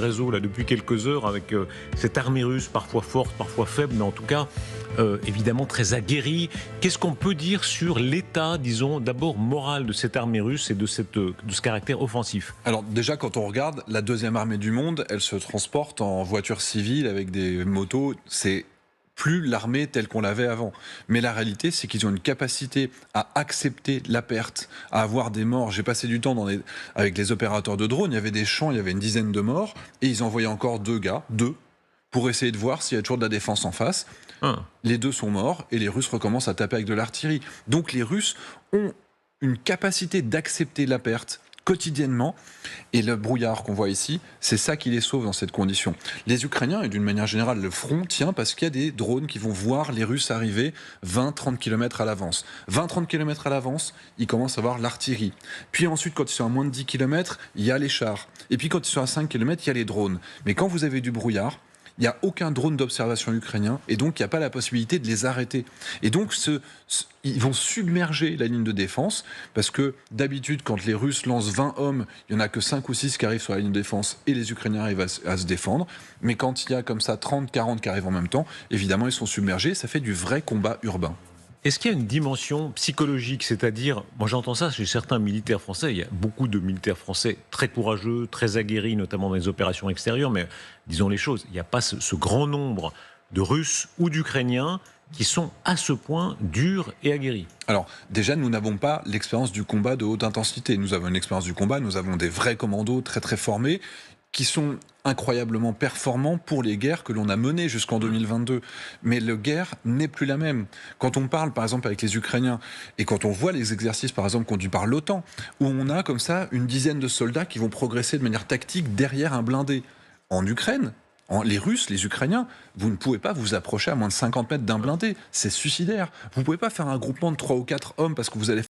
réseaux là depuis quelques heures avec cette armée russe, parfois forte, parfois faible, mais en tout cas évidemment très aguerrie. Qu'est-ce qu'on peut dire sur l'état, disons, d'abord moral de cette armée russe et de ce caractère offensif? Alors déjà, quand on regarde, la deuxième armée du monde, elle se transporte en voiture civile avec des motos. C'est plus l'armée telle qu'on l'avait avant. Mais la réalité, c'est qu'ils ont une capacité à accepter la perte, à avoir des morts. J'ai passé du temps avec les opérateurs de drones, il y avait des champs, il y avait une dizaine de morts, et ils envoyaient encore deux, pour essayer de voir s'il y a toujours de la défense en face. Les deux sont morts, et les Russes recommencent à taper avec de l'artillerie. Donc les Russes ont une capacité d'accepter la perte quotidiennement, et le brouillard qu'on voit ici, c'est ça qui les sauve dans cette condition. Les Ukrainiens, et d'une manière générale, le front tient parce qu'il y a des drones qui vont voir les Russes arriver 20-30 km à l'avance. 20-30 km à l'avance, ils commencent à voir l'artillerie. Puis ensuite, quand ils sont à moins de 10 km, il y a les chars. Et puis quand ils sont à 5 km, il y a les drones. Mais quand vous avez du brouillard, il n'y a aucun drone d'observation ukrainien, et donc il n'y a pas la possibilité de les arrêter. Et donc ils vont submerger la ligne de défense, parce que d'habitude, quand les Russes lancent 20 hommes, il n'y en a que 5 ou 6 qui arrivent sur la ligne de défense, et les Ukrainiens arrivent à se défendre. Mais quand il y a comme ça 30, 40 qui arrivent en même temps, évidemment ils sont submergés, ça fait du vrai combat urbain. Est-ce qu'il y a une dimension psychologique, c'est-à-dire, moi j'entends ça chez certains militaires français, il y a beaucoup de militaires français très courageux, très aguerris, notamment dans les opérations extérieures, mais disons les choses, il n'y a pas ce grand nombre de Russes ou d'Ukrainiens qui sont à ce point durs et aguerris. Alors déjà, nous n'avons pas l'expérience du combat de haute intensité. Nous avons une expérience du combat, nous avons des vrais commandos très très formés, qui sont incroyablement performants pour les guerres que l'on a menées jusqu'en 2022. Mais la guerre n'est plus la même. Quand on parle, par exemple, avec les Ukrainiens, et quand on voit les exercices, par exemple, conduits par l'OTAN, où on a comme ça une dizaine de soldats qui vont progresser de manière tactique derrière un blindé. En Ukraine, les Russes, les Ukrainiens, vous ne pouvez pas vous approcher à moins de 50 mètres d'un blindé. C'est suicidaire. Vous ne pouvez pas faire un groupement de 3 ou 4 hommes parce que vous allez